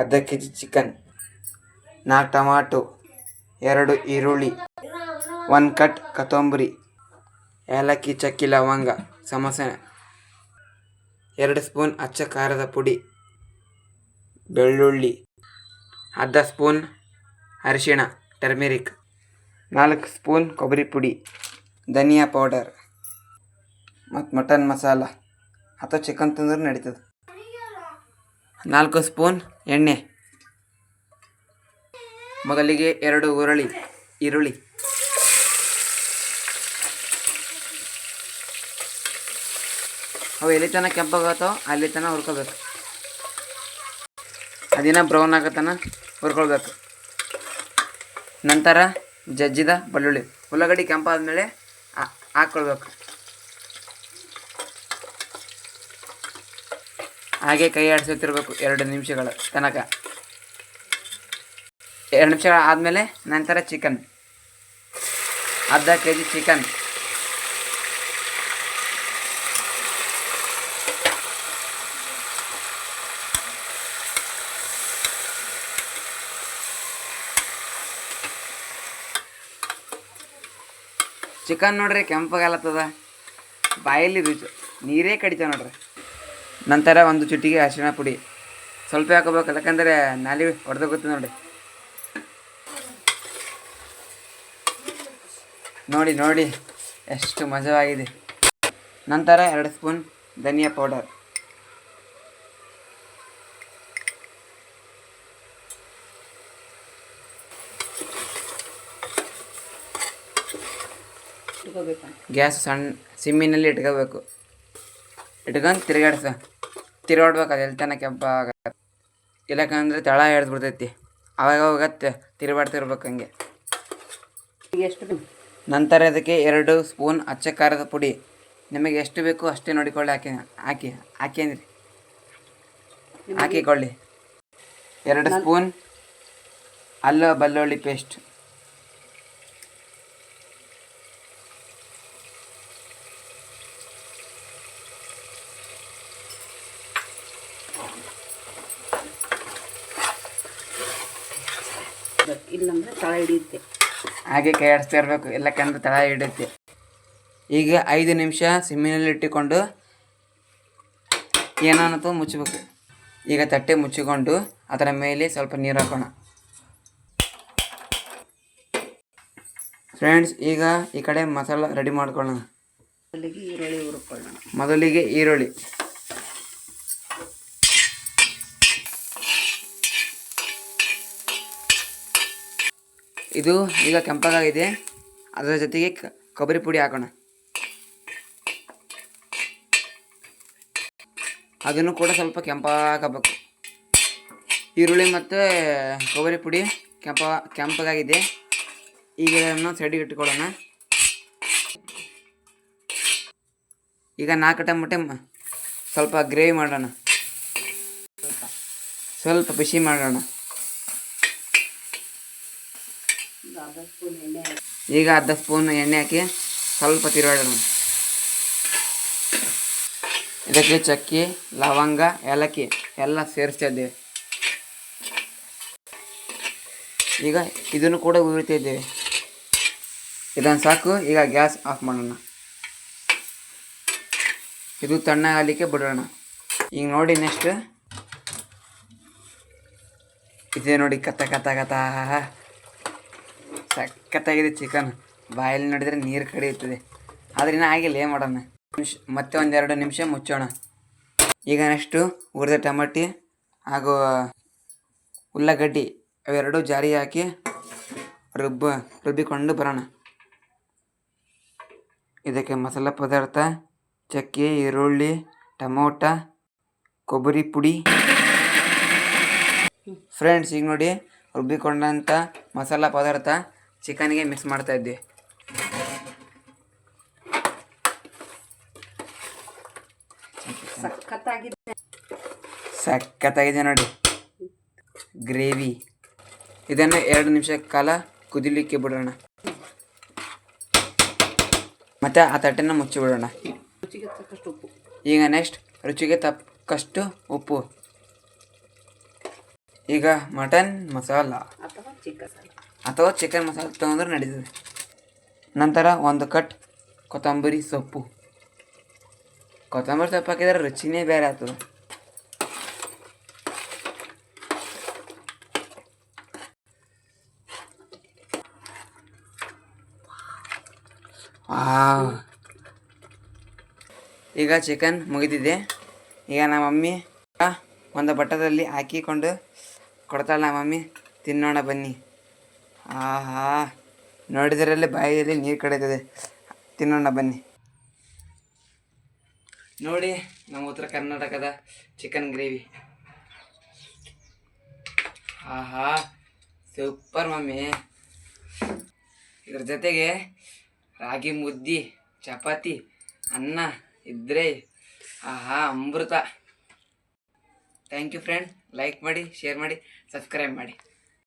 ಅರ್ಧ K G chicken, 4 tomato, 2 ಈರುಳ್ಳಿ, 1 cut ಕೊತ್ತಂಬರಿ, ಏಲಕ್ಕಿ ಚಕ್ಕೆ ಲವಂಗ ಸಮೋಸ, 2 ಸ್ಪೂನ್ ಅಚ್ಚ ಖಾರದ ಪುಡಿ, ಬೆಳ್ಳುಳ್ಳಿ, ಅರ್ಧ ಸ್ಪೂನ್ ಅರಿಶಿಣ ಟರ್ಮೆರಿಕ್, 4 ಸ್ಪೂನ್ ಕೊಬ್ಬರಿ ಪುಡಿ, ಧನಿಯಾ ಪೌಡರ್ ಮತ್ತು ಮಟನ್ ಮಸಾಲ ಅಥವಾ ಚಿಕನ್ ತಂದ್ರೆ ನಡೀತದೆ. 4 ಸ್ಪೂನ್ ಎಣ್ಣೆ. ಮೊದಲಿಗೆ 2 ಈರುಳ್ಳಿ, ಅವು ಎಲ್ಲಿ ತನಕ ಕೆಂಪಾಗತ್ತೋ ಅಲ್ಲಿ ತನಕ ಹುರ್ಕೋಬೇಕು. ಅದಿನ ಬ್ರೌನ್ ಆಗತನ ಹುರ್ಕೊಳ್ಬೇಕು. ನಂತರ ಜಜ್ಜಿದ ಬೆಳ್ಳುಳ್ಳಿ, ಉಳ್ಳಾಗಡ್ಡಿ ಕೆಂಪಾದ್ಮೇಲೆ ಹಾಕ್ಕೊಳ್ಬೇಕು. ಹಾಗೆ ಕೈ ಆಡಿಸುತ್ತಿರಬೇಕು 2 ನಿಮಿಷಗಳ ತನಕ. 2 ನಿಮಿಷಗಳ ಆದಮೇಲೆ ನಂತರ ಚಿಕನ್, ಅರ್ಧ ಕೆ ಜಿ ಚಿಕನ್, ಚಿಕನ್ ನೋಡ್ರಿ ಕೆಂಪಾಗಲತ್ತದ, ಬಾಯಲ್ಲಿ ರುಚಿ ನೀರೇ ಕಡಿತಾವೆ ನೋಡ್ರಿ. ನಂತರ 1 ಚಿಟಿಕೆ ಅರಿಶಿಣ ಪುಡಿ ಸ್ವಲ್ಪ ಹಾಕೋಬೇಕು, ಯಾಕಂದರೆ ನಾಲಿ ಹೊಡೆದೋಗುತ್ತೆ ನೋಡಿ. ನೋಡಿ ಎಷ್ಟು ಮಜವಾಗಿದೆ. ನಂತರ 2 ಸ್ಪೂನ್ ಧನಿಯಾ ಪೌಡರ್, ಗ್ಯಾಸ್ ಸಿಮ್ಮಿನಲ್ಲಿ ಇಟ್ಕೋಬೇಕು. ಇಟ್ಕೊಂಡು ತಿರುಗಾಡ್ಬೇಕು. ಅದು ಎಲ್ಲಿ ತನಕ ಕೆಂಪಾಗತ್ತೆ. ಇಲ್ಲಕಂದ್ರೆ ತಳ ಹಿಡ್ದು ಬಿಡ್ತೈತಿ. ಅವಾಗ ತಿರುಗಾಡ್ತಿರ್ಬೇಕು ಹಂಗೆ. ನಂತರ ಅದಕ್ಕೆ 2 ಸ್ಪೂನ್ ಅಚ್ಚ ಖಾರದ ಪುಡಿ, ನಿಮಗೆ ಎಷ್ಟು ಬೇಕು ಅಷ್ಟೇ ನೋಡಿಕೊಳ್ಳಿ. ಹಾಕಿಕೊಳ್ಳಿ. 2 ಸ್ಪೂನ್ ಅಲ್ಲ ಬೆಳ್ಳುಳ್ಳಿ ಪೇಸ್ಟ್, ಇಲ್ಲಂದ್ರೆ ತಳ ಹಿಡಿಯುತ್ತೆ. ಹಾಗೆ ಕೈ ಆಡಿಸ್ತಾ ಇರಬೇಕು, ಎಲ್ಲಕ್ಕಂದ್ರೆ ತಳ ಹಿಡಿಯುತ್ತೆ. ಈಗ 5 ನಿಮಿಷ ಸಿಮ್ಮಿನಲ್ಲಿ ಇಟ್ಟುಕೊಂಡು ಏನನ್ನತ್ತು ಮುಚ್ಚಬೇಕು. ಈಗ ತಟ್ಟೆ ಮುಚ್ಚಿಕೊಂಡು ಅದರ ಮೇಲೆ ಸ್ವಲ್ಪ ನೀರು ಹಾಕೋಣ. ಫ್ರೆಂಡ್ಸ್, ಈಗ ಈ ಕಡೆ ಮಸಾಲ ರೆಡಿ ಮಾಡ್ಕೊಳ್ಳೋಣ. ಮೊದಲಿಗೆ ಈರುಳ್ಳಿ, ಇದು ಈಗ ಕೆಂಪಾಗಿದೆ. ಅದರ ಜೊತೆಗೆ ಕೊಬ್ಬರಿ ಪುಡಿ ಹಾಕೋಣ. ಅದನ್ನು ಕೂಡ ಸ್ವಲ್ಪ ಕೆಂಪಾಗಬೇಕು. ಈರುಳ್ಳಿ ಮತ್ತು ಕೊಬ್ಬರಿ ಪುಡಿ ಕೆಂಪಾಗಿದೆ. ಈಗ ಇದನ್ನು ಸೈಡಿಗೆ ಇಟ್ಕೊಳ್ಳೋಣ. ಈಗ 4 ಟೊಮೆಟೊ ಸ್ವಲ್ಪ ಗ್ರೇವಿ ಮಾಡೋಣ, ಸ್ವಲ್ಪ ಬಿಸಿ ಮಾಡೋಣ. ಈಗ ಅರ್ಧ ಸ್ಪೂನ್ ಎಣ್ಣೆ ಹಾಕಿ ಸ್ವಲ್ಪ ತಿರುಗಾಡೋಣ. ಇದಕ್ಕೆ ಚಕ್ಕೆ ಲವಂಗ ಏಲಕ್ಕಿ ಎಲ್ಲ ಸೇರಿಸ್ತಾ ಇದ್ದೇವೆ. ಈಗ ಇದನ್ನು ಕೂಡ ಹುರಿತಾ ಇದ್ದೇವೆ. ಇದನ್ನು ಸಾಕು. ಈಗ ಗ್ಯಾಸ್ ಆಫ್ ಮಾಡೋಣ. ಇದು ತಣ್ಣಗಾಗಲಿಕ್ಕೆ ಬಿಡೋಣ. ಈಗ ನೋಡಿ ನೆಕ್ಸ್ಟ್ ಇದೆ ನೋಡಿ, ಕತ್ತ ಸಖತ್ತಾಗಿದೆ ಚಿಕನ್. ಬಾಯಲ್ಲಿ ನೋಡಿದರೆ ನೀರು ಕಡಿಯುತ್ತದೆ. ಆದರೆ ಇನ್ನೂ ಆಗಿಲ್ಲ, ಏನು ಮಾಡೋಣ. ಮತ್ತೆ 1-2 ನಿಮಿಷ ಮುಚ್ಚೋಣ. ಈಗ ನೆಕ್ಸ್ಟು ಹುರಿದ ಟಮಾಟಿ ಹಾಗೂ ಉಳ್ಳಾಗಡ್ಡಿ ಅವೆರಡು ಜಾರಿ ಹಾಕಿ ರುಬ್ಬಿಕೊಂಡು ಬರೋಣ. ಇದಕ್ಕೆ ಮಸಾಲ ಪದಾರ್ಥ ಚಕ್ಕೆ, ಈರುಳ್ಳಿ, ಟೊಮೊಟ, ಕೊಬ್ಬರಿ ಪುಡಿ. ಫ್ರೆಂಡ್ಸ್, ಈಗ ನೋಡಿ ರುಬ್ಬಿಕೊಂಡಂಥ ಮಸಾಲ ಪದಾರ್ಥ ಚಿಕನ್ಗೆ ಮಿಕ್ಸ್ ಮಾಡ್ತಾ ಇದ್ವಿ. ಸಖತ್ತಾಗಿದೆ ನೋಡಿ ಗ್ರೇವಿ. ಇದನ್ನು 2 ನಿಮಿಷ ಕಾಲ ಕುದಿಲಿಕ್ಕೆ ಬಿಡೋಣ. ಮತ್ತು ಆ ತಟ್ಟೆನ ಮುಚ್ಚಿಬಿಡೋಣ. ಈಗ ನೆಕ್ಸ್ಟ್ ರುಚಿಗೆ ತಕ್ಕಷ್ಟು ಉಪ್ಪು. ಈಗ ಮಟನ್ ಮಸಾಲ ಅಥವಾ ಚಿಕನ್ ಮಸಾಲ ತೊಗೊಂಡ್ರೆ ನಡೀತದೆ. ನಂತರ ಒಂದು ಕಟ್ ಕೊತ್ತಂಬರಿ ಸೊಪ್ಪು. ಕೊತ್ತಂಬರಿ ಸೊಪ್ಪು ಹಾಕಿದ್ರೆ ರುಚಿನೇ ಬೇರೆ ಆಗ್ತದೆ. ಈಗ ಚಿಕನ್ ಮುಗಿದಿದೆ. ಈಗ ನಮ್ಮ ಮಮ್ಮಿ ಒಂದು ಬಟ್ಟದಲ್ಲಿ ಹಾಕಿಕೊಂಡು ಕೊಡ್ತಾಳೆ. ನಮ್ಮ ಮಮ್ಮಿ ತಿನ್ನೋಣ ಬನ್ನಿ. ಆಹಾ, ನೋಡಿದರಲ್ಲಿ ಬಾಯಿಯಲ್ಲಿ ನೀರು ಕಡಿತದೆ. ತಿನ್ನೋಣ ಬನ್ನಿ. ನೋಡಿ ನಮ್ಮ ಉತ್ತರ ಕರ್ನಾಟಕದ ಚಿಕನ್ ಗ್ರೇವಿ. ಆಹಾ, ಸೂಪರ್ ಮಮ್ಮಿ. ಇದ್ರ ಜೊತೆಗೆ ರಾಗಿ ಮುದ್ದೆ, ಚಪಾತಿ, ಅನ್ನ ಇದ್ದರೆ ಆಹಾ ಅಮೃತ. Thank you friend. ಲೈಕ್ ಮಾಡಿ, ಶೇರ್ ಮಾಡಿ, ಸಬ್ಸ್ಕ್ರೈಬ್ ಮಾಡಿ.